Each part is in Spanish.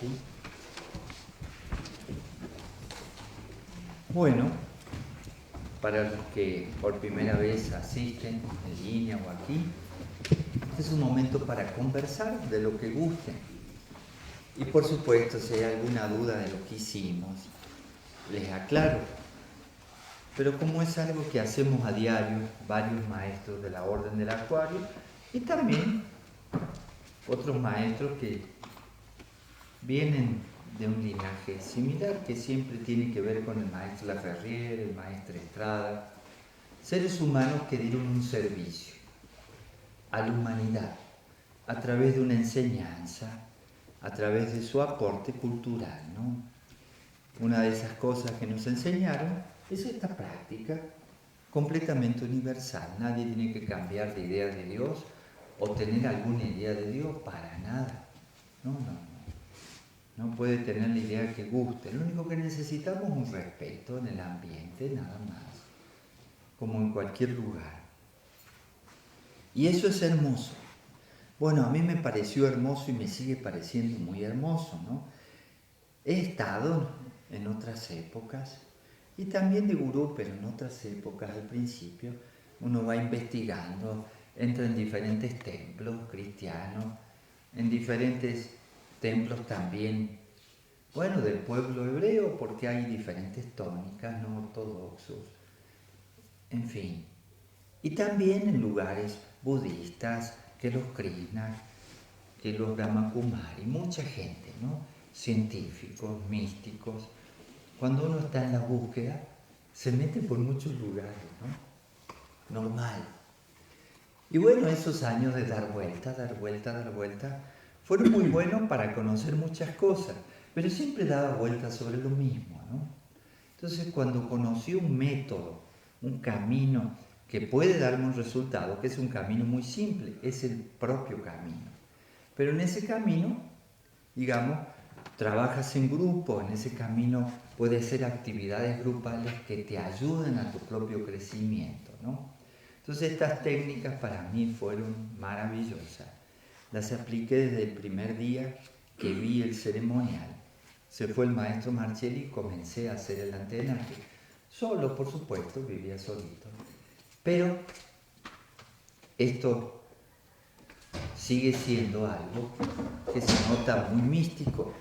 ¿sí? Bueno, para los que por primera vez asisten en línea o aquí, este es un momento para conversar de lo que gusten. Y por supuesto, si hay alguna duda de lo que hicimos, les aclaro. Pero como es algo que hacemos a diario, varios maestros de la Orden del Acuario y también otros maestros que vienen de un linaje similar, que siempre tiene que ver con el maestro Laferriere, el maestro Estrada, seres humanos que dieron un servicio a la humanidad a través de una enseñanza, a través de su aporte cultural, ¿no? Una de esas cosas que nos enseñaron es esta práctica completamente universal. Nadie tiene que cambiar de idea de Dios o tener alguna idea de Dios para nada. No puede tener la idea que guste. Lo único que necesitamos es un respeto en el ambiente, nada más, como en cualquier lugar. Y eso es hermoso. Bueno, a mí me pareció hermoso y me sigue pareciendo muy hermoso, ¿no? He estado en otras épocas y también de gurú, pero en otras épocas al principio. Uno va investigando, entra en diferentes templos cristianos, en diferentes templos también, bueno, del pueblo hebreo, porque hay diferentes tónicas no ortodoxos, en fin. Y también en lugares budistas, que los Krishnas, que los Brahmakumari, mucha gente, ¿no? Científicos, místicos. Cuando uno está en la búsqueda, se mete por muchos lugares, ¿no? Normal. Y bueno, esos años de dar vuelta, fueron muy buenos para conocer muchas cosas, pero siempre daba vueltas sobre lo mismo, ¿no? Entonces, cuando conocí un método, un camino que puede darme un resultado, que es un camino muy simple, es el propio camino. Pero en ese camino, digamos, trabajas en grupo, en ese camino puede ser actividades grupales que te ayuden a tu propio crecimiento, ¿no? Entonces estas técnicas para mí fueron maravillosas. Las apliqué desde el primer día que vi el ceremonial. Se fue el maestro Marcelli y comencé a hacer el antenaje. Solo, por supuesto, vivía solito. Pero esto sigue siendo algo que se nota muy místico.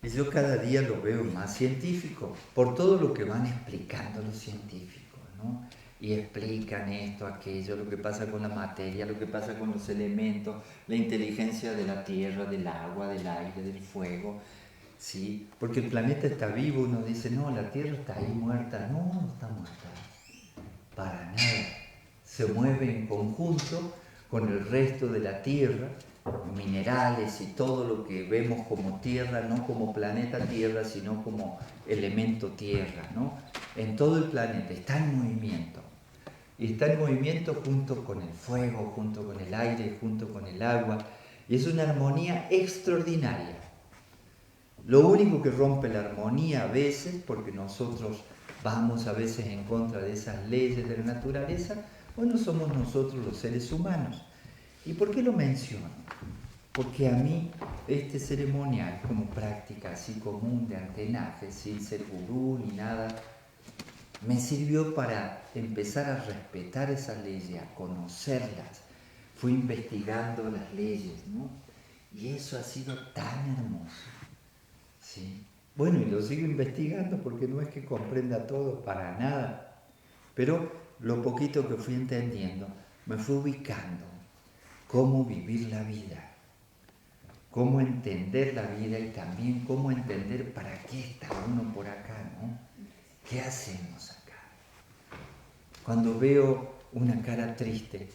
Y yo cada día lo veo más científico, por todo lo que van explicando los científicos, ¿no? Y explican esto, aquello, lo que pasa con la materia, lo que pasa con los elementos, la inteligencia de la tierra, del agua, del aire, del fuego, ¿sí? Porque el planeta está vivo, uno dice, no, la tierra está ahí muerta. No, no está muerta, para nada. Se mueve en conjunto con el resto de la tierra, minerales y todo lo que vemos como tierra, no como planeta tierra, sino como elemento tierra, ¿no? En todo el planeta está en movimiento. Y está en movimiento junto con el fuego, junto con el aire, junto con el agua. Y es una armonía extraordinaria. Lo único que rompe la armonía a veces, porque nosotros vamos a veces en contra de esas leyes de la naturaleza, bueno, somos nosotros los seres humanos. ¿Y por qué lo menciono? Porque a mí este ceremonial, como práctica así común de antenaje, sin ser gurú ni nada, me sirvió para empezar a respetar esas leyes, a conocerlas. Fui investigando las leyes, ¿no? Y eso ha sido tan hermoso, ¿sí? Bueno, y lo sigo investigando porque no es que comprenda todo para nada, pero lo poquito que fui entendiendo, me fui ubicando cómo vivir la vida, cómo entender la vida y también cómo entender para qué está uno por acá, ¿no? ¿Qué hacemos acá? Cuando veo una cara triste,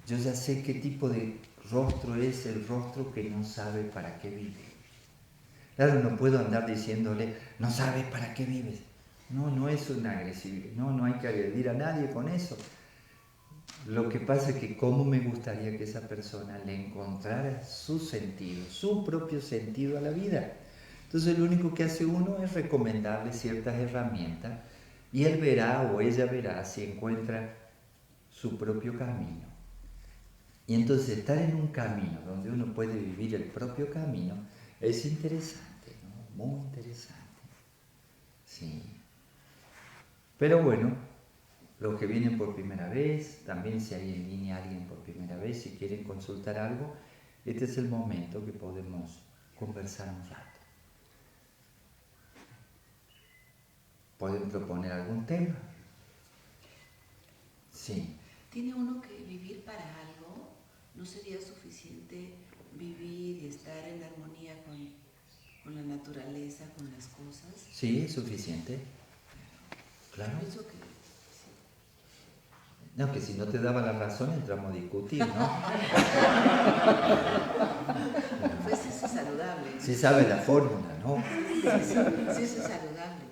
yo ya sé qué tipo de rostro es el rostro que no sabe para qué vive. Claro, no puedo andar diciéndole, no sabes para qué vives. No, no es una agresividad, no hay que agredir a nadie con eso. Lo que pasa es que cómo me gustaría que esa persona le encontrara su sentido, su propio sentido a la vida. Entonces lo único que hace uno es recomendarle ciertas herramientas y él verá o ella verá si encuentra su propio camino. Y entonces estar en un camino donde uno puede vivir el propio camino es interesante, ¿no? Muy interesante. Sí. Pero bueno, los que vienen por primera vez, también si hay en línea alguien por primera vez, si quieren consultar algo, este es el momento que podemos conversar un rato. ¿Pueden proponer algún tema? Sí. ¿Tiene uno que vivir para algo? ¿No sería suficiente vivir y estar en armonía con la naturaleza, con las cosas? Sí, es suficiente. Claro. Yo pienso que sí. No, que si no te daba la razón entramos a discutir, ¿no? Pues eso es saludable, ¿no? Sí sabe la fórmula, ¿no? Sí, eso es saludable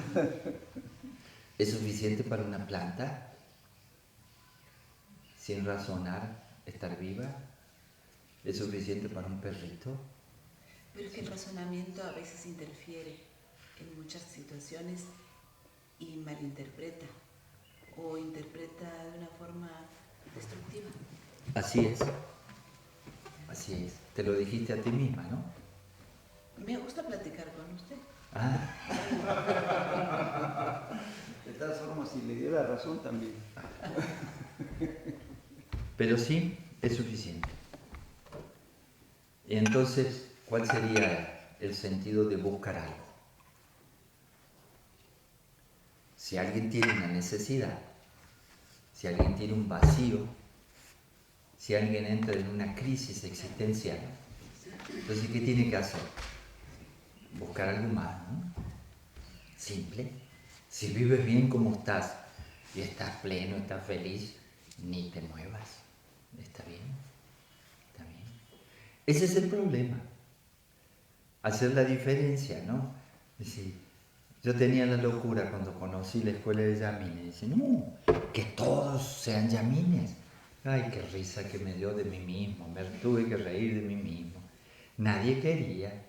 también. ¿Es suficiente para una planta? Sin razonar, estar viva. ¿Es suficiente para un perrito? Pero es que el razonamiento a veces interfiere en muchas situaciones y malinterpreta o interpreta de una forma destructiva. Así es. Así es. Te lo dijiste a ti misma, ¿no? Me gusta platicar con usted. Ah, De todas formas, si le diera razón también. pero sí, es suficiente. Y entonces, ¿cuál sería el sentido de buscar algo? Si alguien tiene una necesidad, si alguien tiene un vacío, si alguien entra en una crisis existencial, entonces, ¿qué tiene que hacer? Buscar algo más, ¿no? Simple. Si vives bien como estás y estás pleno, estás feliz, ni te muevas. Está bien, está bien. Ese es el problema. Hacer la diferencia, ¿no? Es decir, yo tenía la locura cuando conocí la escuela de yamines. Dice, no, que todos sean yamines. Ay, qué risa que me dio de mí mismo. Me tuve que reír de mí mismo. Nadie quería.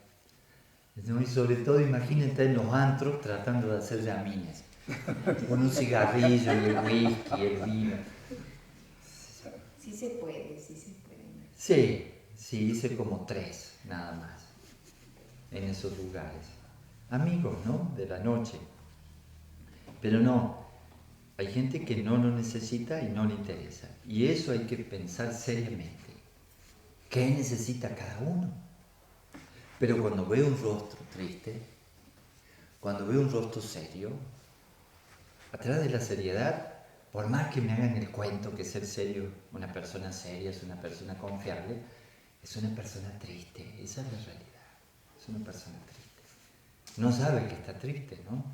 ¿No? Y sobre todo, imagínate en los antros tratando de hacer yamines. Con un cigarrillo y el whisky, el vino. Sí se puede, sí se puede. Sí, hice como 3, nada más, en esos lugares. Amigos, ¿no? De la noche. Pero no, hay gente que no lo necesita y no le interesa. Y eso hay que pensar seriamente. ¿Qué necesita cada uno? Pero cuando veo un rostro triste, cuando veo un rostro serio, atrás de la seriedad, por más que me hagan el cuento que ser serio, una persona seria es una persona confiable, es una persona triste, esa es la realidad, es una persona triste. No sabe que está triste, ¿no?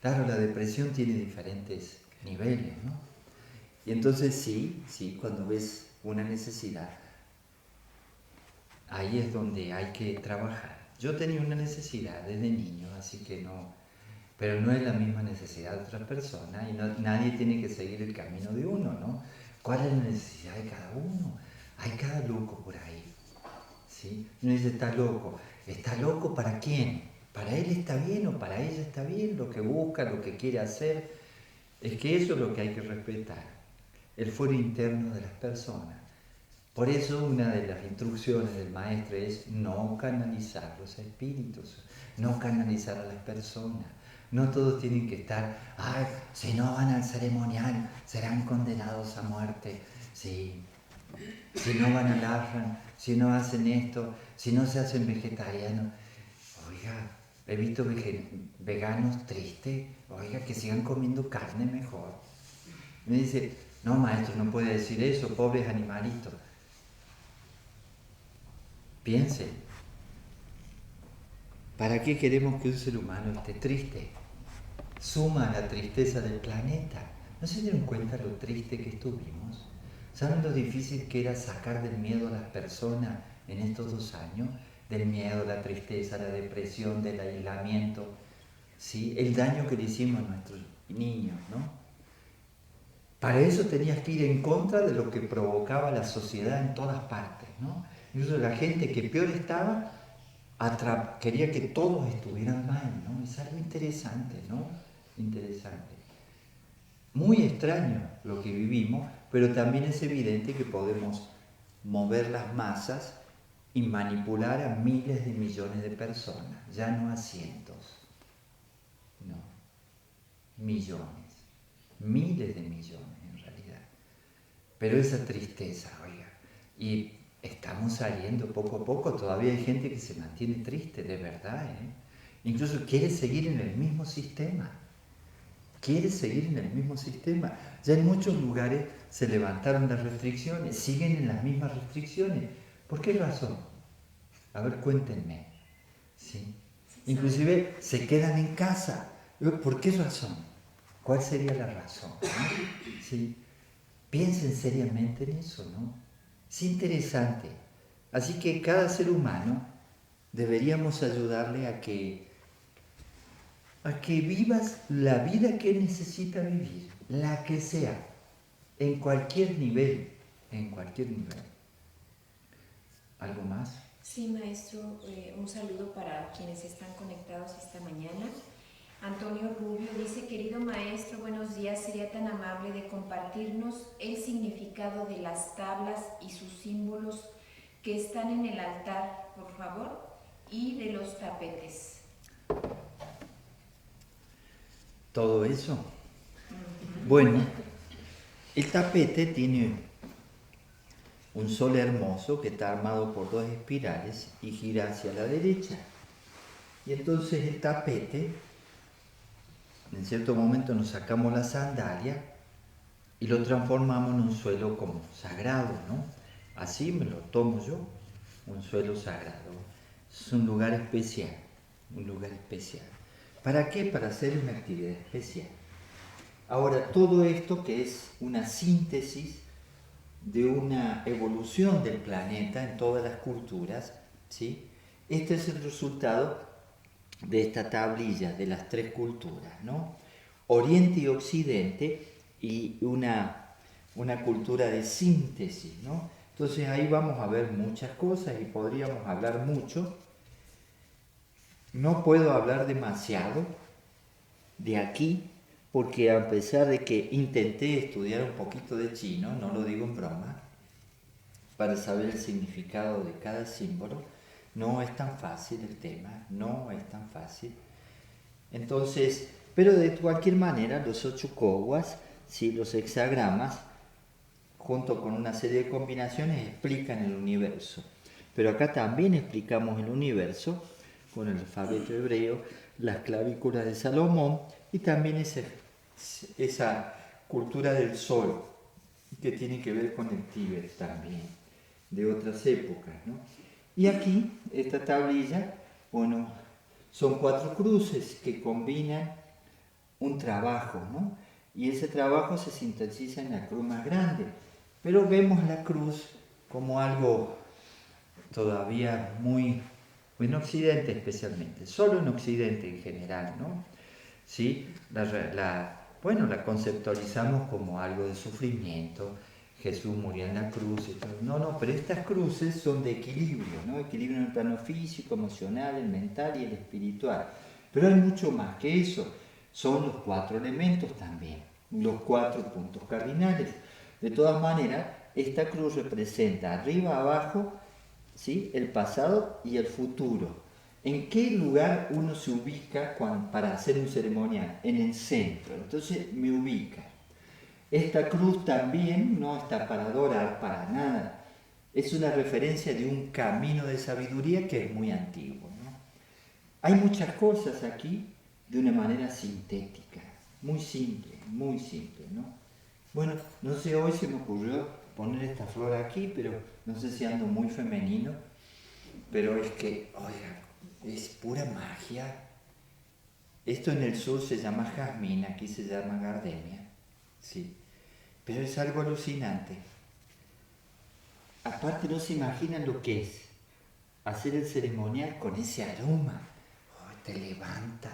Claro, la depresión tiene diferentes niveles, ¿no? Y entonces sí, cuando ves una necesidad, ahí es donde hay que trabajar. Yo tenía una necesidad desde niño, así que no, pero no es la misma necesidad de otra persona y nadie tiene que seguir el camino de uno, ¿no? ¿Cuál es la necesidad de cada uno? Hay cada loco por ahí, ¿sí? Uno dice, ¿está loco para quién? ¿Para él está bien o para ella está bien lo que busca, lo que quiere hacer? Es que eso es lo que hay que respetar, el fuero interno de las personas. Por eso una de las instrucciones del maestro es no canalizar los espíritus, no canalizar a las personas. No todos tienen que estar, ay, si no van al ceremonial serán condenados a muerte. Sí. Si no van al ashram, si no hacen esto, si no se hacen vegetarianos. Oiga, he visto veganos tristes, oiga, que sigan comiendo carne mejor. Me dice, no maestro, no puede decir eso, pobres animalitos. Piensen, ¿para qué queremos que un ser humano esté triste? Suma la tristeza del planeta. ¿No se dieron cuenta lo triste que estuvimos? ¿Saben lo difícil que era sacar del miedo a las personas en estos 2 años? Del miedo, la tristeza, la depresión, del aislamiento. ¿Sí? El daño que le hicimos a nuestros niños, ¿no? Para eso tenías que ir en contra de lo que provocaba la sociedad en todas partes, ¿no? Incluso la gente que peor estaba quería que todos estuvieran mal, ¿no? Es algo interesante, ¿no? Interesante. Muy extraño lo que vivimos, pero también es evidente que podemos mover las masas y manipular a miles de millones de personas, ya no a cientos, no, millones, miles de millones en realidad. Pero esa tristeza, oiga, y estamos saliendo poco a poco, todavía hay gente que se mantiene triste, de verdad, incluso quiere seguir en el mismo sistema. Quiere seguir en el mismo sistema. Ya en muchos lugares se levantaron las restricciones, siguen en las mismas restricciones. ¿Por qué razón? A ver, cuéntenme. ¿Sí? Inclusive se quedan en casa. ¿Por qué razón? ¿Cuál sería la razón? ¿No? ¿Sí? Piensen seriamente en eso, ¿no? Es interesante. Así que cada ser humano deberíamos ayudarle a que vivas la vida que necesita vivir, la que sea, en cualquier nivel, en cualquier nivel. ¿Algo más? Sí, maestro, un saludo para quienes están conectados esta mañana. Antonio Rubio dice: querido maestro, buenos días, sería tan amable de compartirnos el significado de las tablas y sus símbolos que están en el altar, por favor, y de los tapetes. Todo eso. Bueno, el tapete tiene un sol hermoso que está armado por dos espirales y gira hacia la derecha. Y entonces el tapete, en cierto momento nos sacamos la sandalia y lo transformamos en un suelo como sagrado, ¿no? Así me lo tomo yo, un suelo sagrado. Es un lugar especial, un lugar especial. ¿Para qué? Para hacer una actividad especial. Ahora, todo esto que es una síntesis de una evolución del planeta en todas las culturas, ¿sí? Este es el resultado de esta tablilla de las tres culturas, ¿no? Oriente y Occidente, y una cultura de síntesis, ¿no? Entonces ahí vamos a ver muchas cosas y podríamos hablar mucho. No puedo hablar demasiado de aquí, porque a pesar de que intenté estudiar un poquito de chino, no lo digo en broma, para saber el significado de cada símbolo, no es tan fácil el tema, no es tan fácil. Entonces, pero de cualquier manera, los 8 kowas, ¿sí? Los hexagramas, junto con una serie de combinaciones, explican el universo. Pero acá también explicamos el universo con el alfabeto hebreo, las clavículas de Salomón y también esa cultura del sol que tiene que ver con el Tíbet también, de otras épocas, ¿no? Y aquí, esta tablilla, bueno, son 4 cruces que combinan un trabajo, ¿no? Y ese trabajo se sintetiza en la cruz más grande. Pero vemos la cruz como algo todavía muy, en Occidente especialmente, solo en Occidente en general, ¿no? ¿Sí? La conceptualizamos como algo de sufrimiento, Jesús murió en la cruz, y todo. No, pero estas cruces son de equilibrio, ¿no? Equilibrio en el plano físico, emocional, el mental y el espiritual. Pero hay mucho más que eso, son los 4 elementos también, los 4 puntos cardinales. De todas maneras, esta cruz representa arriba, abajo, ¿sí? El pasado y el futuro. ¿En qué lugar uno se ubica para hacer un ceremonial? En el centro. Entonces me ubica. Esta cruz también no está para adorar, para nada. Es una referencia de un camino de sabiduría que es muy antiguo, ¿no? Hay muchas cosas aquí de una manera sintética, muy simple, ¿no? Bueno, no sé, hoy se me ocurrió poner esta flor aquí, pero no sé si ando muy femenino, pero es que, oiga, es pura magia. Esto en el sur se llama jazmín, aquí se llama gardenia, sí, pero es algo alucinante. Aparte no se imaginan lo que es hacer el ceremonial con ese aroma. Oh, te levanta.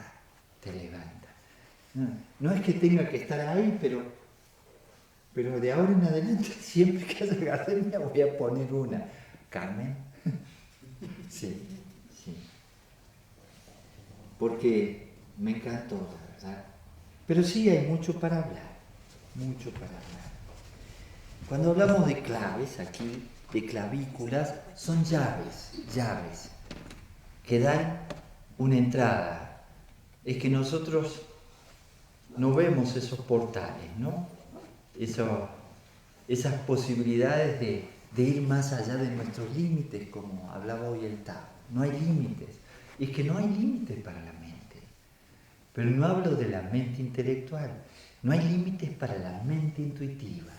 No es que tenga que estar ahí, pero de ahora en adelante, siempre que haya gardenia voy a poner una. Carmen. Sí. Porque me encantó, la verdad. Pero sí hay mucho para hablar. Cuando hablamos de claves aquí, de clavículas, son llaves que dan una entrada. Es que nosotros no vemos esos portales, ¿no? Esas posibilidades de ir más allá de nuestros límites, como hablaba hoy el Tao. No hay límites. Es que no hay límites para la mente. Pero no hablo de la mente intelectual. No hay límites para la mente intuitiva.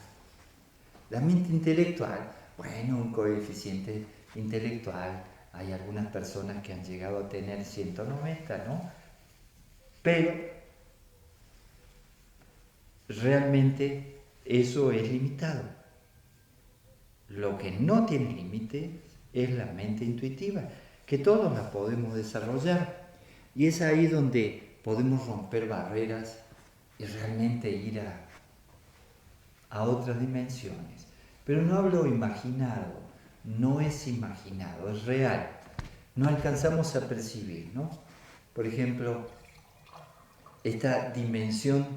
La mente intelectual, bueno, un coeficiente intelectual, hay algunas personas que han llegado a tener 190, ¿no? Pero realmente eso es limitado. Lo que no tiene límite es la mente intuitiva, que todos la podemos desarrollar. Y es ahí donde podemos romper barreras y realmente ir a otras dimensiones. Pero no hablo imaginado, no es imaginado, es real. No alcanzamos a percibir, ¿no? Por ejemplo, esta dimensión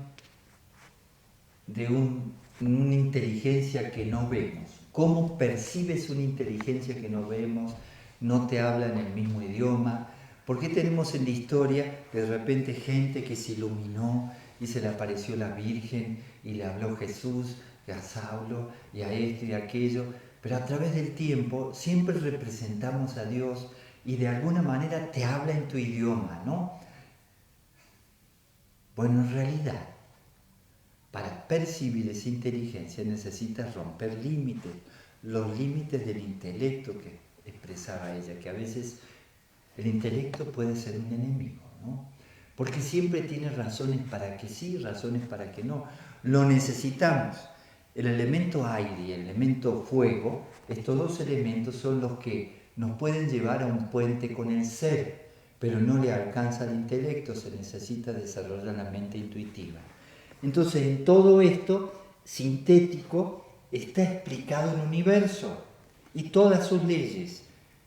de una inteligencia que no vemos. ¿Cómo percibes una inteligencia que no vemos? No te habla en el mismo idioma. ¿Por qué tenemos en la historia de repente gente que se iluminó y se le apareció la Virgen y le habló Jesús y a Saulo y a esto y a aquello? Pero a través del tiempo siempre representamos a Dios y de alguna manera te habla en tu idioma, ¿no? Bueno, en realidad, para percibir esa inteligencia necesitas romper límites, los límites del intelecto que expresaba ella, que a veces el intelecto puede ser un enemigo, ¿no? Porque siempre tiene razones para que sí, razones para que no. Lo necesitamos. El elemento aire y el elemento fuego, estos dos elementos son los que nos pueden llevar a un puente con el ser, pero no le alcanza al intelecto, se necesita desarrollar la mente intuitiva. Entonces, en todo esto sintético está explicado el universo y todas sus leyes.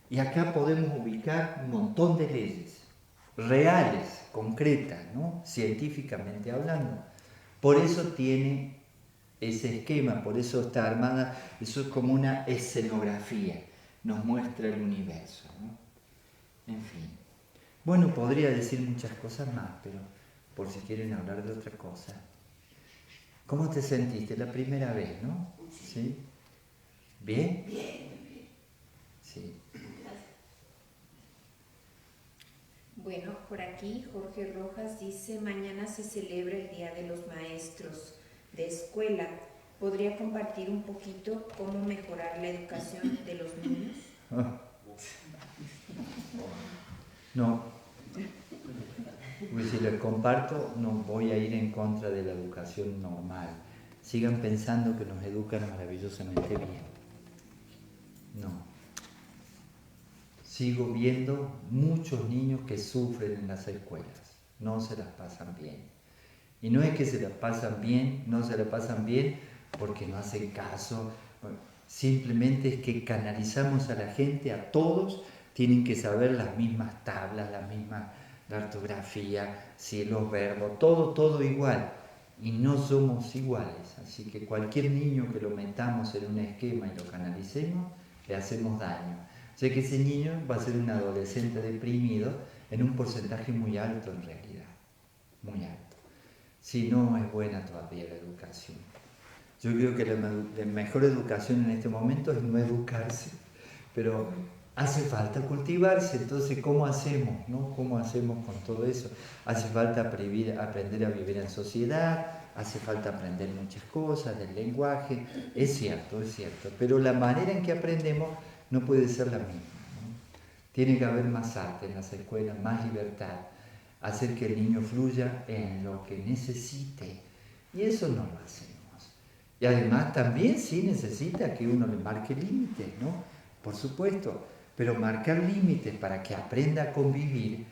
Y acá podemos ubicar un montón de leyes reales, concretas, ¿no? Científicamente hablando. Por eso tiene ese esquema, por eso está armada, eso es como una escenografía, nos muestra el universo, ¿no? En fin. Bueno, podría decir muchas cosas más, pero por si quieren hablar de otra cosa. ¿Cómo te sentiste la primera vez, no? ¿Sí? ¿Bien? Bien. Sí. Bueno, por aquí Jorge Rojas dice, mañana se celebra el Día de los Maestros de Escuela. ¿Podría compartir un poquito cómo mejorar la educación de los niños? No, pues si les comparto, no voy a ir en contra de la educación normal. Sigan pensando que nos educan maravillosamente bien. No. Sigo viendo muchos niños que sufren en las escuelas, no se las pasan bien. Y no es que se las pasan bien, no se las pasan bien porque no hacen caso, simplemente es que canalizamos a la gente, a todos, tienen que saber las mismas tablas, la ortografía, si los verbos, todo igual. Y no somos iguales, así que cualquier niño que lo metamos en un esquema y lo canalicemos, le hacemos daño. O sea que ese niño va a ser un adolescente deprimido en un porcentaje muy alto en realidad, muy alto. Si no es buena todavía la educación. Yo creo que la mejor educación en este momento es no educarse, pero hace falta cultivarse, entonces ¿cómo hacemos? ¿No? ¿Cómo hacemos con todo eso? Hace falta aprender a vivir en sociedad, hace falta aprender muchas cosas del lenguaje, es cierto, pero la manera en que aprendemos no puede ser la misma, ¿no? Tiene que haber más arte en las escuelas, más libertad, hacer que el niño fluya en lo que necesite, y eso no lo hacemos. Y además también sí necesita que uno le marque límites, ¿no? Por supuesto, pero marcar límites para que aprenda a convivir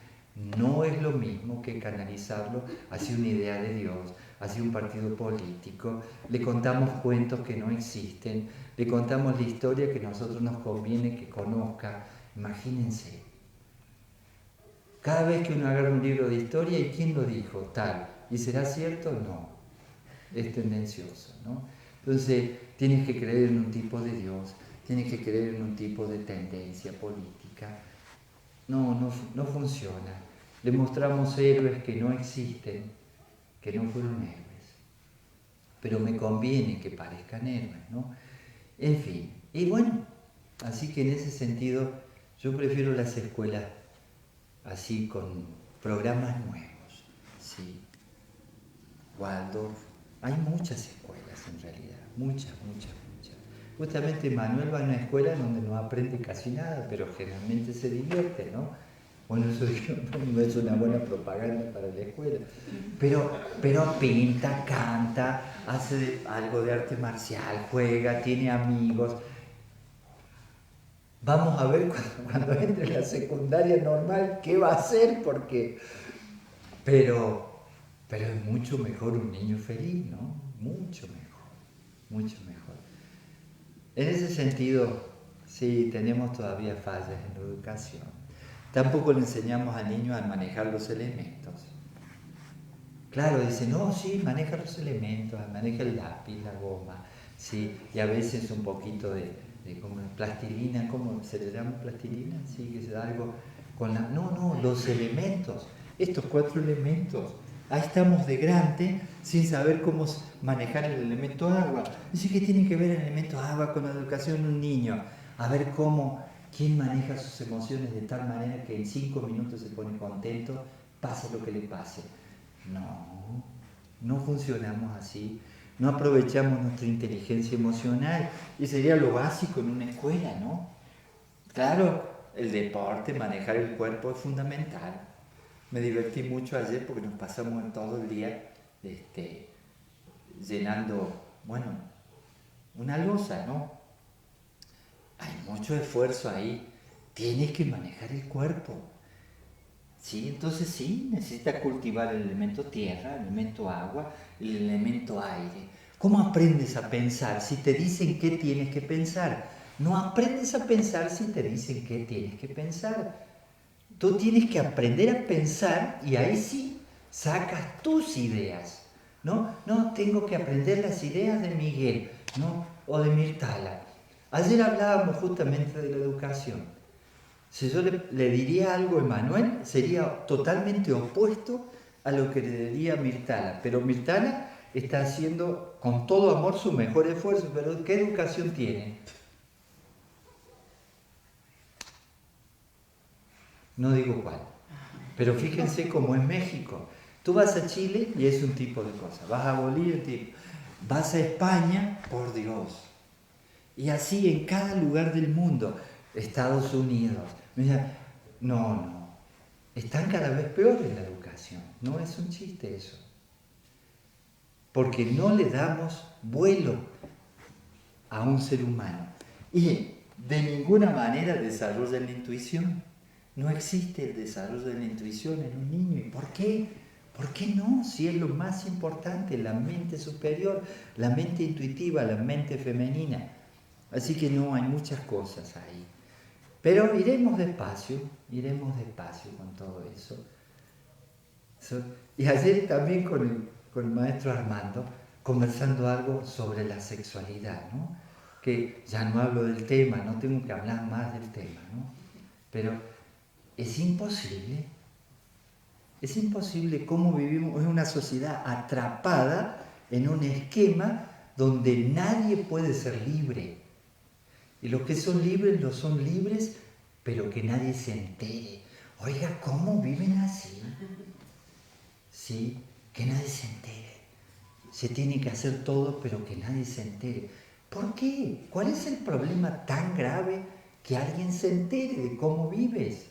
no es lo mismo que canalizarlo hacia una idea de Dios, hacia un partido político. Le contamos cuentos que no existen, le contamos la historia que a nosotros nos conviene que conozca. Imagínense, cada vez que uno agarra un libro de historia, ¿y quién lo dijo? Tal. ¿Y será cierto? No. Es tendencioso, ¿no? Entonces, tienes que creer en un tipo de Dios, tienes que creer en un tipo de tendencia política. No funciona. Le mostramos héroes que no existen, que no fueron héroes. Pero me conviene que parezcan héroes, ¿no? En fin, y bueno, así que en ese sentido yo prefiero las escuelas así con programas nuevos, ¿sí? Waldorf, hay muchas escuelas en realidad, muchas. Justamente Manuel va a una escuela donde no aprende casi nada, pero generalmente se divierte, ¿no? Bueno, eso no es una buena propaganda para la escuela, pero pinta, canta, hace algo de arte marcial, juega, tiene amigos. Vamos a ver cuando entre la secundaria normal qué va a hacer, pero es mucho mejor un niño feliz, ¿no? Mucho mejor. En ese sentido, sí, tenemos todavía fallas en la educación. Tampoco le enseñamos al niño a manejar los elementos. Claro, dice, no, sí, maneja los elementos, maneja el lápiz, la goma, sí, y a veces un poquito de como plastilina, ¿cómo se le llama plastilina? Sí, que se da algo con la... No, los elementos, estos 4 elementos. Ahí estamos de grande sin saber cómo manejar el elemento agua. Dice que tiene que ver el elemento agua con la educación de un niño. A ver quién maneja sus emociones de tal manera que en 5 minutos se pone contento, pase lo que le pase. No funcionamos así. No aprovechamos nuestra inteligencia emocional. Y sería lo básico en una escuela, ¿no? Claro, el deporte, manejar el cuerpo es fundamental. Me divertí mucho ayer porque nos pasamos todo el día llenando, bueno, una losa, ¿no? Hay mucho esfuerzo ahí. Tienes que manejar el cuerpo. ¿Sí? Entonces sí, necesitas cultivar el elemento tierra, el elemento agua, el elemento aire. ¿Cómo aprendes a pensar si te dicen qué tienes que pensar? No aprendes a pensar si te dicen qué tienes que pensar. Tú tienes que aprender a pensar y ahí sí sacas tus ideas. No, tengo que aprender las ideas de Miguel, ¿no? O de Mirtala. Ayer hablábamos justamente de la educación. Si yo le diría algo a Emanuel, sería totalmente opuesto a lo que le diría Mirtala. Pero Mirtala está haciendo con todo amor su mejor esfuerzo. Pero ¿qué educación tiene? No digo cuál. Pero fíjense cómo es México. Tú vas a Chile y es un tipo de cosa. Vas a Bolivia, un tipo. Vas a España, por Dios. Y así en cada lugar del mundo. Estados Unidos. No. Están cada vez peor en la educación. No es un chiste eso. Porque no le damos vuelo a un ser humano. Y de ninguna manera desarrolla la intuición. No existe el desarrollo de la intuición en un niño. ¿Y por qué? ¿Por qué no? Si es lo más importante, la mente superior, la mente intuitiva, la mente femenina. Así que no, hay muchas cosas ahí. Pero iremos despacio con todo eso. Y ayer también con el maestro Armando, conversando algo sobre la sexualidad, ¿no? Que ya no hablo del tema, no tengo que hablar más del tema, ¿no? Pero es imposible cómo vivimos en una sociedad atrapada en un esquema donde nadie puede ser libre. Y los que son libres, los son libres, pero que nadie se entere. Oiga, ¿cómo viven así? Sí, que nadie se entere. Se tiene que hacer todo, pero que nadie se entere. ¿Por qué? ¿Cuál es el problema tan grave que alguien se entere de cómo vives?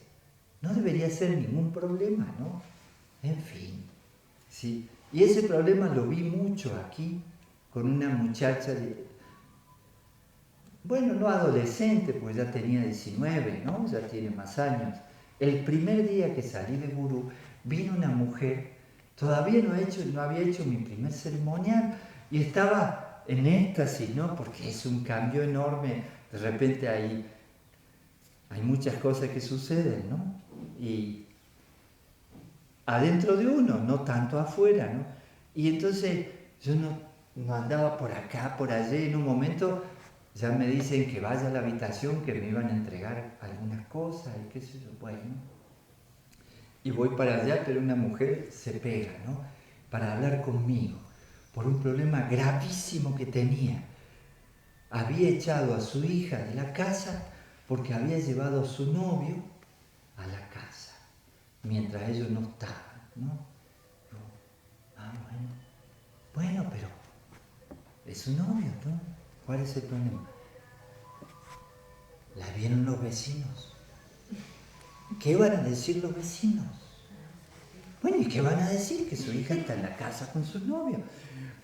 No debería ser ningún problema, ¿no? En fin, sí. Y ese problema lo vi mucho aquí con una muchacha no adolescente, pues ya tenía 19, ¿no? Ya tiene más años. El primer día que salí de gurú, vino una mujer, todavía no había hecho mi primer ceremonial, y estaba en éxtasis, ¿no? Porque es un cambio enorme. De repente hay muchas cosas que suceden, ¿no? Y adentro de uno, no tanto afuera, ¿no? Y entonces yo no andaba por acá, por allá, y en un momento ya me dicen que vaya a la habitación, que me iban a entregar algunas cosas y qué sé yo, bueno. Y voy para allá, pero una mujer se pega, ¿no? Para hablar conmigo, por un problema gravísimo que tenía. Había echado a su hija de la casa porque había llevado a su novio a la casa, mientras ellos no estaban, ¿no? Yo, bueno, pero es su novio, ¿no? ¿Cuál es el problema? La vieron los vecinos. ¿Qué van a decir los vecinos? Bueno, ¿y qué van a decir? Que su hija está en la casa con su novio.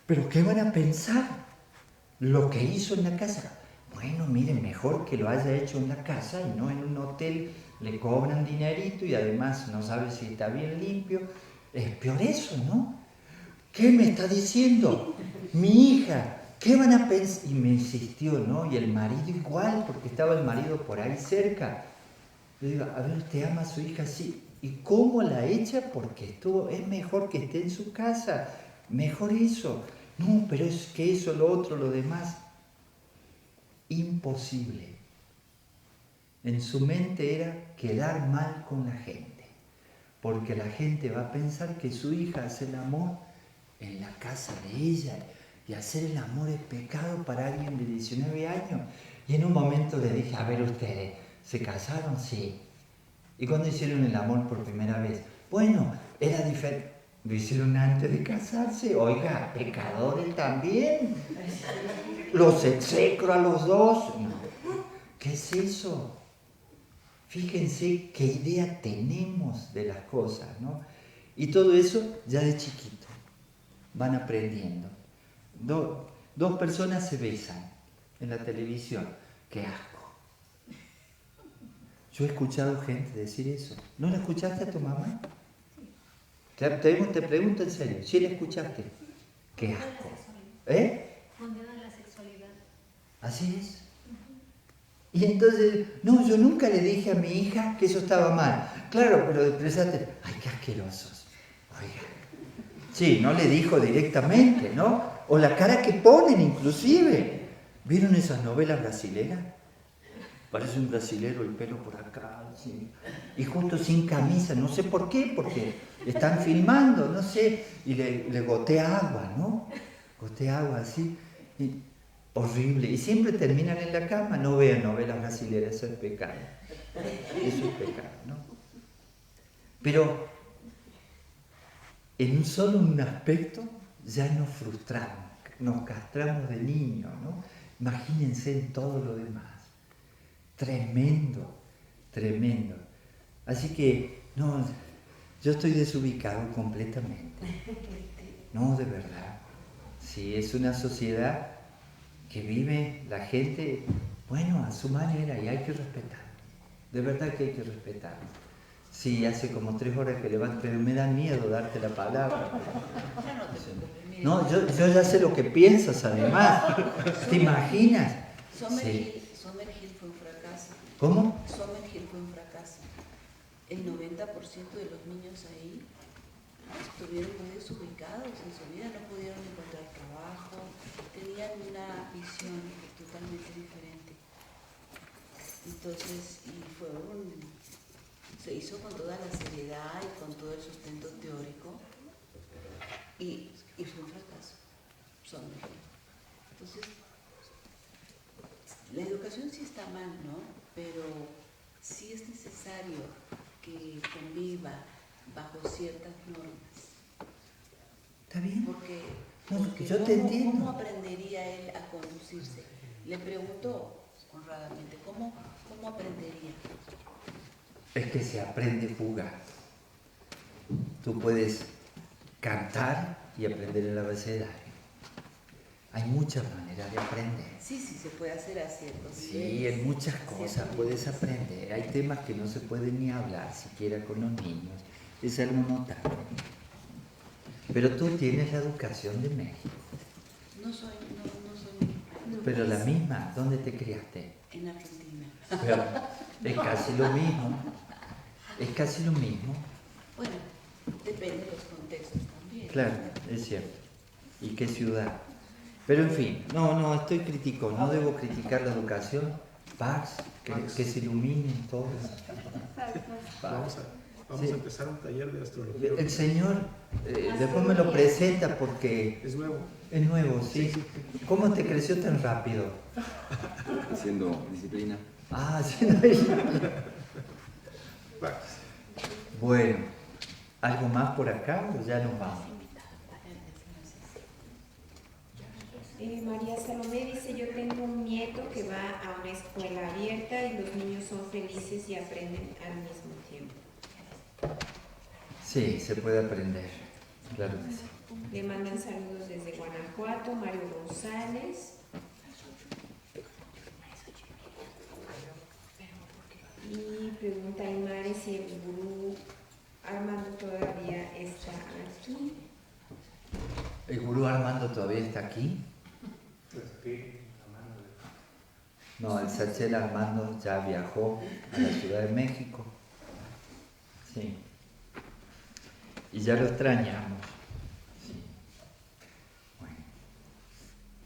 ¿Pero qué van a pensar? Lo que hizo en la casa. Bueno, miren, mejor que lo haya hecho en la casa y no en un hotel. Le cobran dinerito y además no sabe si está bien limpio. Es peor eso, ¿no? ¿Qué me está diciendo? Mi hija, ¿qué van a pensar? Y me insistió, ¿no? Y el marido igual, porque estaba el marido por ahí cerca. Le digo, a ver, ¿usted ama a su hija? Sí. ¿Y cómo la echa? Porque es mejor que esté en su casa. Mejor eso. No, pero es que eso, lo otro, lo demás. Imposible. En su mente era quedar mal con la gente. Porque la gente va a pensar que su hija hace el amor en la casa de ella. Y hacer el amor es pecado para alguien de 19 años. Y en un momento le dije, a ver ustedes, ¿se casaron? Sí. ¿Y cuándo hicieron el amor por primera vez? Bueno, era diferente. Lo hicieron antes de casarse. Oiga, pecadores también. Los execro a los dos. No. ¿Qué es eso? Fíjense qué idea tenemos de las cosas, ¿no? Y todo eso ya de chiquito. Van aprendiendo. Dos personas se besan en la televisión. ¡Qué asco! Yo he escuchado gente decir eso. ¿No la escuchaste a tu mamá? Te pregunto en serio. ¿Sí la escuchaste? ¡Qué asco! Condena la sexualidad. Así es. Y entonces, no, yo nunca le dije a mi hija que eso estaba mal. Claro, pero expresaste, ¡ay, qué asquerosos! Oiga. Sí, no le dijo directamente, ¿no? O la cara que ponen inclusive. ¿Vieron esas novelas brasileras? Parece un brasilero, el pelo por acá, sí. Y justo sin camisa, no sé por qué, porque están filmando, no sé, y le gotea agua, ¿no? Gotea agua así, y, horrible. Y siempre terminan en la cama, no vean novelas brasileras, eso es pecado. Eso es pecado, ¿no? Pero en solo un aspecto ya nos frustramos, nos castramos de niños, ¿no? Imagínense en todo lo demás. Tremendo, tremendo. Así que, no, yo estoy desubicado completamente. No, de verdad. Sí, es una sociedad que vive la gente, bueno, a su manera y hay que respetar. De verdad que hay que respetar. Sí, hace como 3 horas que levanto, pero me da miedo darte la palabra. No, yo ya sé lo que piensas además. ¿Te imaginas? Summerhill fue un fracaso. ¿Cómo? Summerhill fue un fracaso. El 90% de los niños ahí estuvieron muy desubicados en su vida, no pudieron encontrar trabajo, tenían una visión totalmente diferente. Entonces, se hizo con toda la seriedad y con todo el sustento teórico y fue un fracaso. Entonces, la educación sí está mal, ¿no? Pero sí es necesario que conviva bajo ciertas normas. ¿Está bien? Porque yo te entiendo. ¿cómo aprendería él a conducirse? Le pregunto honradamente, ¿cómo aprendería? Es que se aprende fuga. Tú puedes cantar y aprender el abecedario. Hay muchas maneras de aprender. Sí, se puede hacer a ciertos Sí, niveles, en muchas a cosas ciertos puedes niveles. aprender. Hay temas que no se pueden ni hablar siquiera con los niños. Es algo notable. Pero tú tienes la educación de México. No soy mexicana. Pero la misma, ¿dónde te criaste? En Argentina. Pero es casi lo mismo. Es casi lo mismo. Bueno, depende de los contextos también. Claro, es cierto. ¿Y qué ciudad? Pero en fin, no, estoy crítico, no debo criticar la educación. Paz, que se iluminen todos. Vamos Sí. a empezar un taller de astrología. El Señor después me lo presenta porque Es nuevo. es nuevo, ¿sí? ¿Cómo te creció tan rápido? Haciendo disciplina. Ah, sí. Va. Bueno, ¿algo más por acá o ya nos vamos? María Salomé dice, yo tengo un nieto que va a una escuela abierta y los niños son felices y aprenden al mismo tiempo. Sí, se puede aprender, claro que sí. Le mandan saludos desde Guanajuato, Mario González. Y pregunta Aymare si el gurú Armando todavía está aquí. ¿El gurú Armando todavía está aquí? No, el Sachel Armando ya viajó a la Ciudad de México. Sí. Y ya lo extrañamos. Sí. Bueno.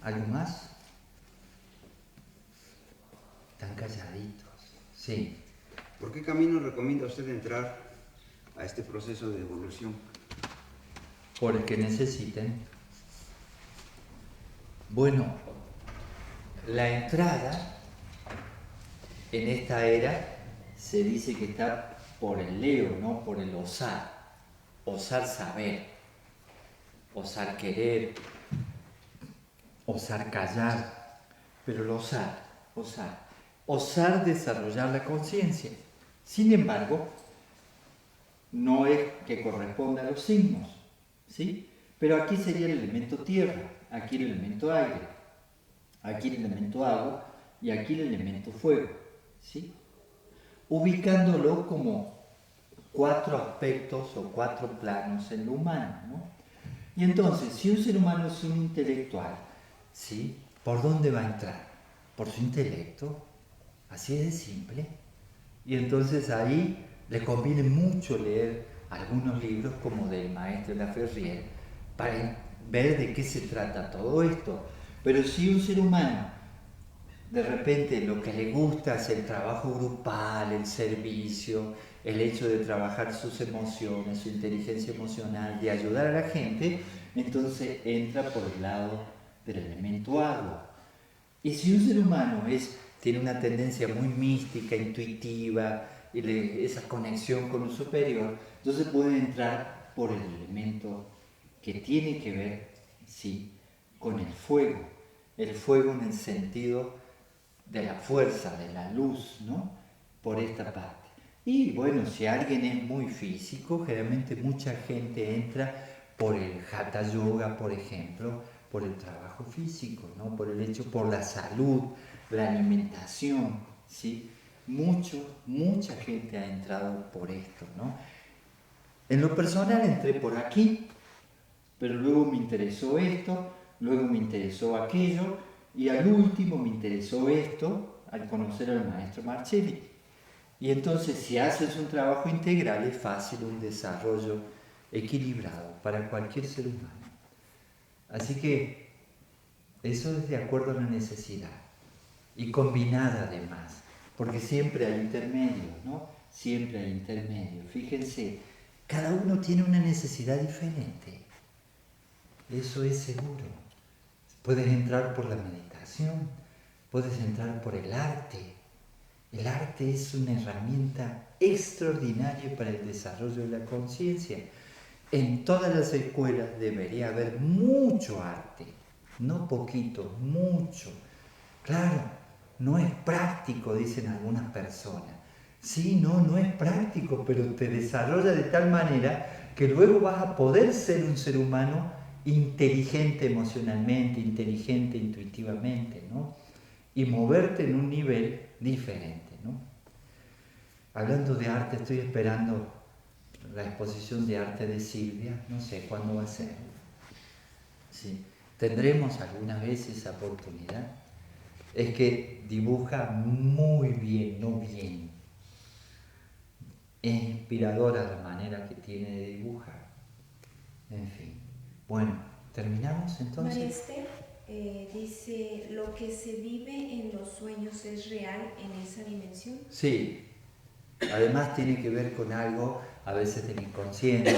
¿Algo más? Están calladitos. Sí. ¿Por qué camino recomienda usted entrar a este proceso de evolución? Por el que necesiten. Bueno, la entrada en esta era se dice que está por el Leo, ¿no? Por el osar. Osar saber, osar querer, osar callar, pero el osar desarrollar la conciencia. Sin embargo, no es que corresponda a los signos, ¿sí? Pero aquí sería el elemento tierra, aquí el elemento aire, aquí el elemento agua y aquí el elemento fuego, ¿sí? Ubicándolo como 4 aspectos o 4 planos en lo humano, ¿no? Y entonces, si un ser humano es un intelectual, ¿sí? ¿Por dónde va a entrar? Por su intelecto, así es de simple. Y entonces ahí le conviene mucho leer algunos libros como del maestro Laferrière para ver de qué se trata todo esto. Pero si un ser humano de repente lo que le gusta es el trabajo grupal, el servicio, el hecho de trabajar sus emociones, su inteligencia emocional, de ayudar a la gente, entonces entra por el lado del elemento agua. Y si un ser humano tiene una tendencia muy mística, intuitiva, esa conexión con lo superior, entonces puede entrar por el elemento que tiene que ver, sí, con el fuego en el sentido de la fuerza, de la luz, ¿no? Por esta parte. Y bueno, si alguien es muy físico, generalmente mucha gente entra por el Hatha Yoga, por ejemplo, por el trabajo físico, ¿no? Por la salud, la alimentación, ¿sí? Mucha gente ha entrado por esto, ¿no? En lo personal entré por aquí, pero luego me interesó esto, luego me interesó aquello, y al último me interesó esto al conocer al maestro Marcelli. Y entonces si haces un trabajo integral es fácil un desarrollo equilibrado para cualquier ser humano. Así que eso es de acuerdo a la necesidad y combinada además, porque siempre hay intermedios, ¿no? Siempre hay intermedios. Fíjense, cada uno tiene una necesidad diferente. Eso es seguro. Puedes entrar por la meditación, puedes entrar por el arte. El arte es una herramienta extraordinaria para el desarrollo de la conciencia. En todas las escuelas debería haber mucho arte, no poquito, mucho. Claro, no es práctico, dicen algunas personas. Sí, no es práctico, pero te desarrolla de tal manera que luego vas a poder ser un ser humano inteligente emocionalmente, inteligente intuitivamente, ¿no? Y moverte en un nivel diferente, ¿no? Hablando de arte, estoy esperando la exposición de arte de Silvia, no sé cuándo va a ser. Sí. ¿Tendremos alguna vez esa oportunidad? Es que dibuja muy bien, no bien. Es inspiradora la manera que tiene de dibujar. En fin. Bueno, ¿terminamos entonces? María Esther, dice, ¿lo que se vive en los sueños es real en esa dimensión? Sí, además tiene que ver con algo, a veces del inconsciente,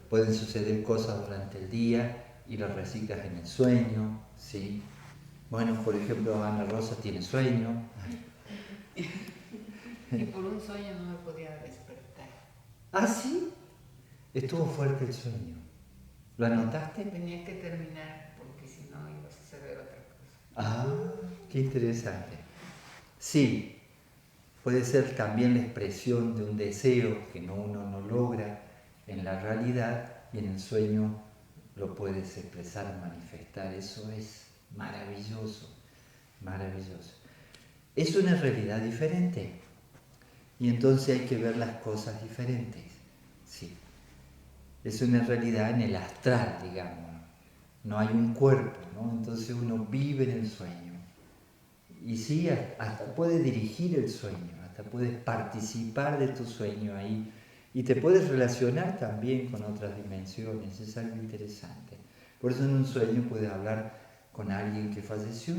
pueden suceder cosas durante el día y las reciclas en el sueño, ¿sí? Bueno, por ejemplo, Ana Rosa tiene sueño. Y por un sueño no me podía despertar. ¿Ah, sí? Estuvo fuerte el sueño. ¿Lo anotaste? Tenía que terminar porque si no iba a suceder otra cosa. Ah, qué interesante. Sí, puede ser también la expresión de un deseo que uno no logra en la realidad y en el sueño lo puedes expresar, manifestar. Eso es maravilloso, maravilloso. Es una realidad diferente y entonces hay que ver las cosas diferentes. Sí. Es una realidad en el astral, digamos. No hay un cuerpo, ¿no? Entonces uno vive en el sueño. Y sí, hasta puede dirigir el sueño, hasta puedes participar de tu sueño ahí. Y te puedes relacionar también con otras dimensiones, es algo interesante. Por eso en un sueño puedes hablar con alguien que falleció,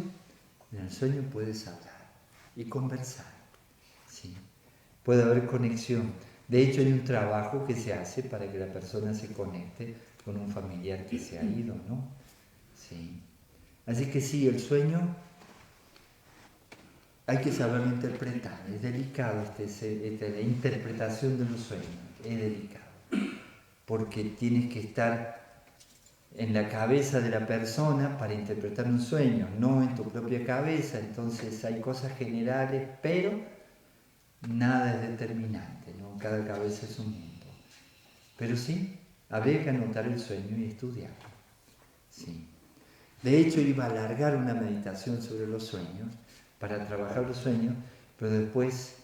en el sueño puedes hablar y conversar. ¿Sí? Puede haber conexión. De hecho, hay un trabajo que se hace para que la persona se conecte con un familiar que se ha ido, ¿no? Sí. Así que sí, el sueño hay que saberlo interpretar. Es delicado la interpretación de los sueños. Es delicado. Porque tienes que estar en la cabeza de la persona para interpretar un sueño, no en tu propia cabeza. Entonces hay cosas generales, pero nada es determinante, ¿no? Cada cabeza es un mundo. Pero sí, habría que anotar el sueño y estudiarlo. Sí. De hecho, iba a alargar una meditación sobre los sueños, para trabajar los sueños, pero después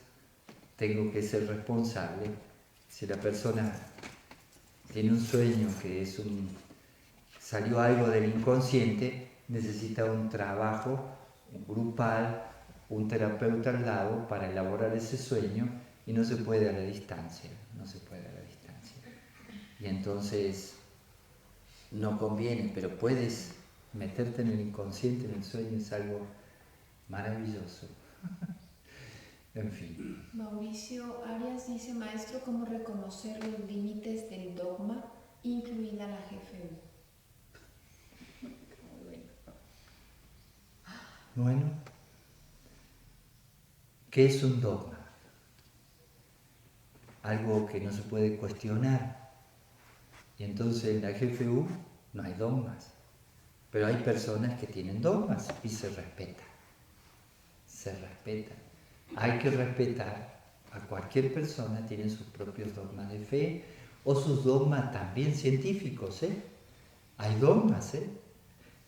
tengo que ser responsable. Si la persona tiene un sueño que salió algo del inconsciente, necesita un trabajo grupal, un terapeuta al lado para elaborar ese sueño y no se puede a la distancia, no se puede a la distancia. Y entonces no conviene, pero puedes meterte en el inconsciente, en el sueño, es algo maravilloso. En fin. Mauricio Arias dice, maestro, ¿cómo reconocer los límites del dogma, incluida la GFU? Bueno, ¿qué es un dogma? Algo que no se puede cuestionar. Y entonces en la GFU no hay dogmas. Pero hay personas que tienen dogmas y se respetan. Se respetan. Hay que respetar a cualquier persona, tiene sus propios dogmas de fe o sus dogmas también científicos. Hay dogmas,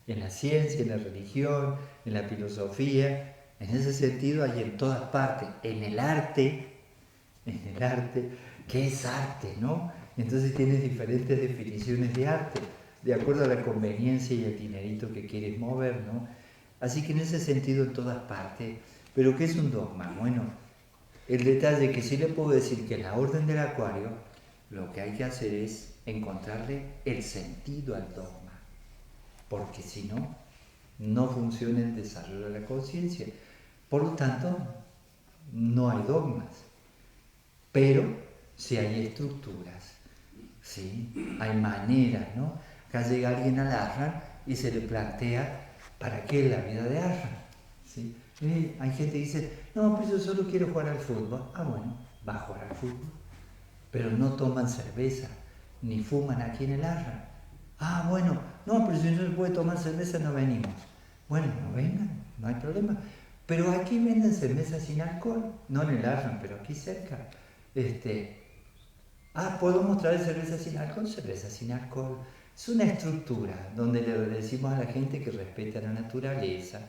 en la ciencia, en la religión, en la filosofía. En ese sentido hay en todas partes. En el arte, ¿qué es arte, no? Entonces tienes diferentes definiciones de arte, de acuerdo a la conveniencia y el dinerito que quieres mover, ¿no? Así que en ese sentido en todas partes. ¿Pero qué es un dogma? Bueno, el detalle es que sí le puedo decir que en la Orden del Acuario lo que hay que hacer es encontrarle el sentido al dogma, porque si no, no funciona el desarrollo de la conciencia. Por lo tanto, no hay dogmas, pero sí hay estructuras, ¿sí? Hay maneras, ¿no? Acá llega alguien al ashram y se le plantea ¿para qué la vida de ashram? ¿Sí? Hay gente que dice, no, pues yo solo quiero jugar al fútbol. Ah, bueno, va a jugar al fútbol. Pero no toman cerveza, ni fuman aquí en el ashram. Ah, bueno, no, pero si no se puede tomar cerveza no venimos. Bueno, no vengan, no hay problema. Pero aquí venden cerveza sin alcohol, no en el ashram, pero aquí cerca. ¿Puedo mostrar cerveza sin alcohol? Cerveza sin alcohol. Es una estructura donde le decimos a la gente que respete a la naturaleza,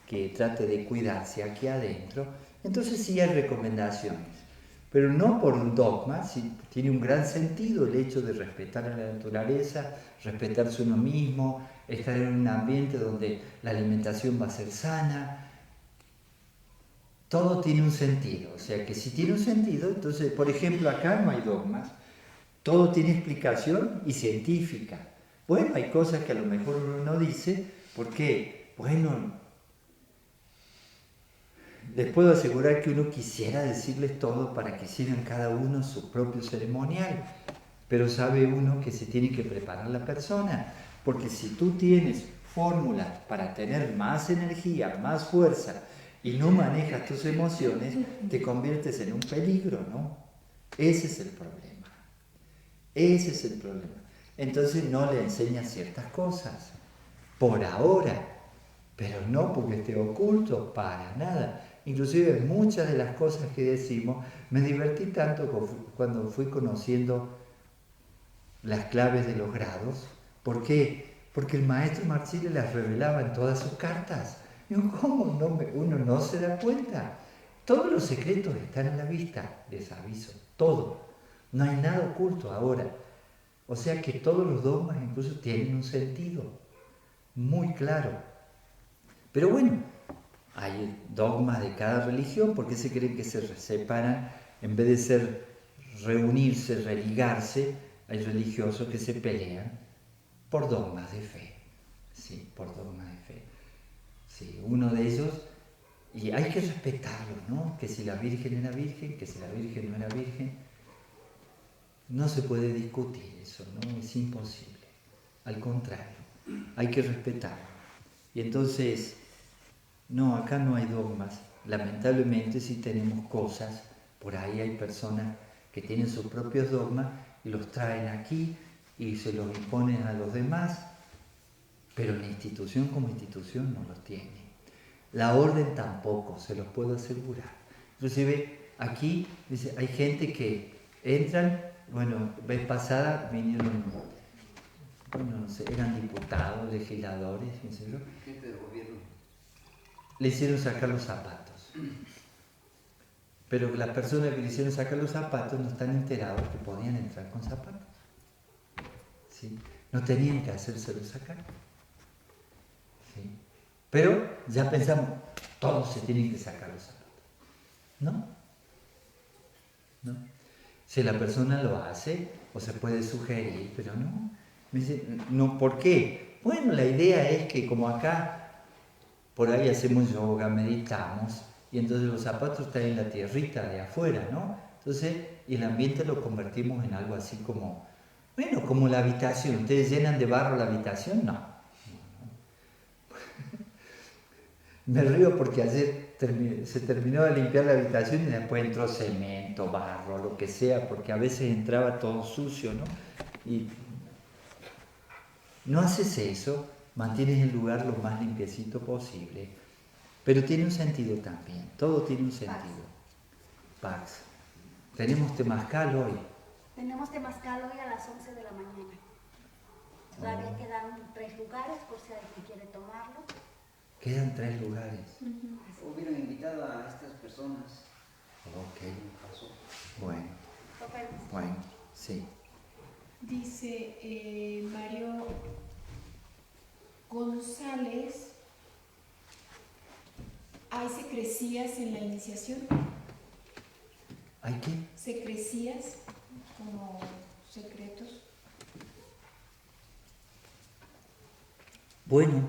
que trate de cuidarse aquí adentro. Entonces sí hay recomendaciones, pero no por un dogma. Sí, tiene un gran sentido el hecho de respetar a la naturaleza, respetarse uno mismo, estar en un ambiente donde la alimentación va a ser sana. Todo tiene un sentido, o sea que si tiene un sentido, entonces, por ejemplo, acá no hay dogmas, todo tiene explicación y científica. Bueno, hay cosas que a lo mejor uno no dice ¿Por qué? Bueno, les puedo asegurar que uno quisiera decirles todo para que hicieran cada uno su propio ceremonial, pero sabe uno que se tiene que preparar la persona, porque si tú tienes fórmulas para tener más energía, más fuerza, y no manejas tus emociones, te conviertes en un peligro, ¿no? Ese es el problema. Ese es el problema. Entonces no le enseñas ciertas cosas, por ahora, pero no porque esté oculto, para nada. Inclusive muchas de las cosas que decimos, me divertí tanto cuando fui conociendo las claves de los grados. ¿Por qué? Porque el maestro Marchile las revelaba en todas sus cartas. Digo, ¿cómo uno no se da cuenta? Todos los secretos están a la vista, les aviso, todo. No hay nada oculto ahora. O sea que todos los dogmas incluso tienen un sentido muy claro. Pero bueno, hay dogmas de cada religión. ¿Por qué se creen que se separan? En vez de ser reunirse, religarse, hay religiosos que se pelean por dogmas de fe. Sí, por dogmas de fe. Sí, uno de ellos, y hay que respetarlo, ¿no? Que si la Virgen era virgen, que si la Virgen no era virgen, no se puede discutir eso, ¿no? Es imposible. Al contrario, hay que respetarlo. Y entonces, no, acá no hay dogmas. Lamentablemente sí tenemos cosas, por ahí hay personas que tienen sus propios dogmas y los traen aquí y se los imponen a los demás, pero la institución como institución no los tiene. La orden tampoco, se los puedo asegurar. Inclusive aquí dice, hay gente que entran, bueno, vez pasada vinieron, bueno, no sé, eran diputados, legisladores, ¿en serio? Gente del gobierno. Le hicieron sacar los zapatos. Pero las personas que le hicieron sacar los zapatos no están enterados que podían entrar con zapatos. ¿Sí? No tenían que hacérselos sacar. ¿Sí? Pero ya pensamos, todos se tienen que sacar los zapatos. ¿No? ¿No? Si la persona lo hace, o se puede sugerir, pero no. Me dice, no, ¿por qué? Bueno, la idea es que como acá, por ahí hacemos yoga, meditamos, y entonces los zapatos están en la tierrita de afuera, ¿no? Entonces, y el ambiente lo convertimos en algo así como, bueno, como la habitación. ¿Ustedes llenan de barro la habitación? No. Me río porque ayer se terminó de limpiar la habitación y después entró cemento, barro, lo que sea, porque a veces entraba todo sucio, ¿no? Y no haces eso, mantienes el lugar lo más limpiecito posible, pero tiene un sentido también, todo tiene un sentido. Pax. Tenemos temazcal hoy. Tenemos temazcal hoy a las 11 de la mañana. Todavía quedan 3 lugares por si alguien quiere tomarlo. Quedan 3 lugares. Hubieran invitado a estas personas. Ok. Bueno, sí. Dice Mario González, ¿hay secrecías en la iniciación? ¿Hay qué? ¿Secrecías como secretos? Bueno,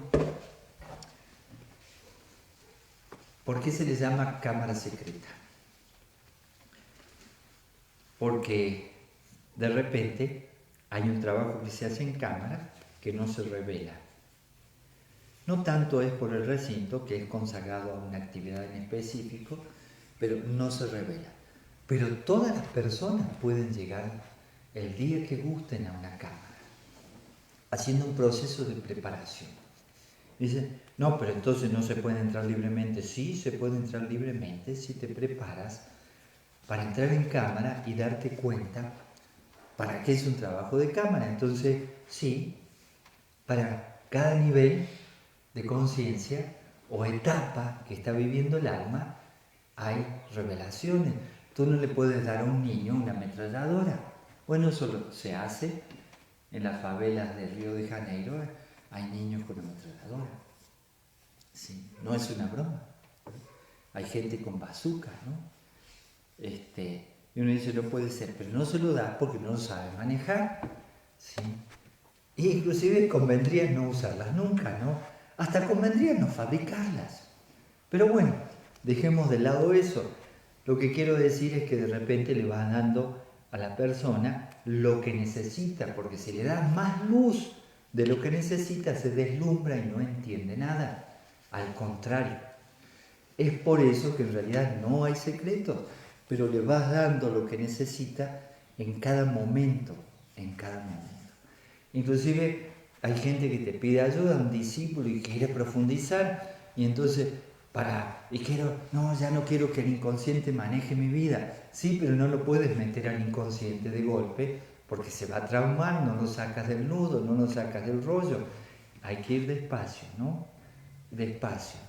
¿por qué se les llama cámara secreta? Porque de repente hay un trabajo que se hace en cámara que no se revela. No tanto es por el recinto, que es consagrado a una actividad en específico, pero no se revela. Pero todas las personas pueden llegar el día que gusten a una cámara, haciendo un proceso de preparación. Dicen, no, pero entonces no se puede entrar libremente. Sí, se puede entrar libremente si te preparas para entrar en cámara y darte cuenta para qué es un trabajo de cámara. Entonces, sí, para cada nivel de conciencia o etapa que está viviendo el alma, hay revelaciones. Tú no le puedes dar a un niño una ametralladora. Bueno, eso se hace en las favelas de Río de Janeiro. Hay niños con ametralladora. Sí, no es una broma. Hay gente con bazooka, ¿no? Y uno dice, no puede ser, pero no se lo da porque no lo sabe manejar. ¿Sí? E inclusive convendría no usarlas nunca, ¿no? hasta convendría no fabricarlas. Pero bueno, dejemos de lado eso. Lo que quiero decir es que de repente le vas dando a la persona lo que necesita, porque si le das más luz de lo que necesita, se deslumbra y no entiende nada. Al contrario, es por eso que en realidad no hay secretos, pero le vas dando lo que necesita en cada momento, en cada momento. Inclusive hay gente que te pide ayuda, un discípulo, y quiere profundizar, y entonces ya no quiero que el inconsciente maneje mi vida. Sí, pero no lo puedes meter al inconsciente de golpe, porque se va a traumar, no lo sacas del nudo, no lo sacas del rollo. Hay que ir despacio, ¿no? Despacio.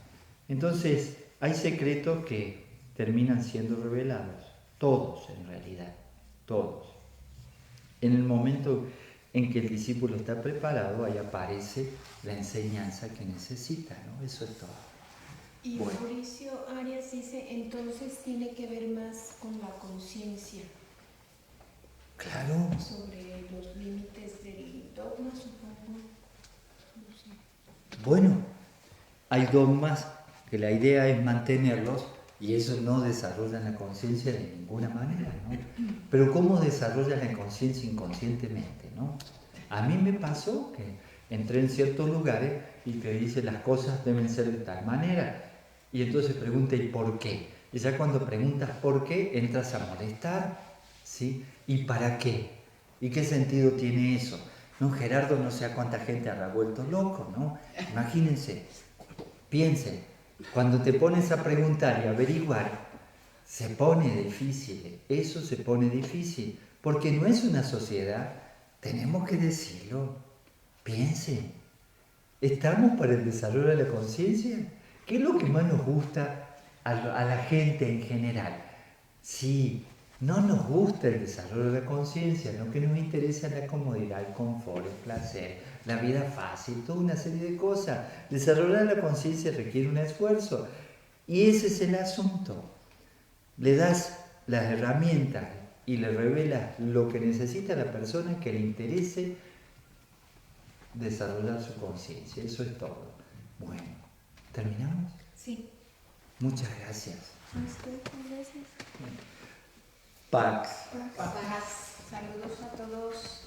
Entonces, hay secretos que terminan siendo revelados, todos en realidad, todos. En el momento en que el discípulo está preparado, ahí aparece la enseñanza que necesita, ¿no? Eso es todo. Y Bueno. Mauricio Arias dice, entonces tiene que ver más con la conciencia. Claro. Sobre los límites del dogma, supongo. No sé. Bueno, hay dogmas que la idea es mantenerlos y eso no desarrolla la conciencia de ninguna manera, ¿no? Pero ¿cómo desarrolla la conciencia inconscientemente, ¿no? A mí me pasó que entré en ciertos lugares y te dice las cosas deben ser de tal manera. Y entonces pregunta, ¿y por qué? Y ya cuando preguntas por qué, entras a molestar, ¿sí? ¿Y para qué? ¿Y qué sentido tiene eso? No, Gerardo, no sé a cuánta gente habrá vuelto loco, ¿no? Imagínense, piensen, cuando te pones a preguntar y averiguar, se pone difícil, eso se pone difícil, porque no es una sociedad, tenemos que decirlo, piensen, ¿estamos para el desarrollo de la conciencia? ¿Qué es lo que más nos gusta a la gente en general? Sí, no nos gusta el desarrollo de la conciencia, lo que nos interesa es la comodidad, el confort, el placer, la vida fácil, toda una serie de cosas. Desarrollar la conciencia requiere un esfuerzo y ese es el asunto. Le das las herramientas y le revelas lo que necesita la persona que le interese desarrollar su conciencia. Eso es todo. Bueno, ¿terminamos? Sí. Muchas gracias. Gracias. Pax. Paz. Saludos a todos.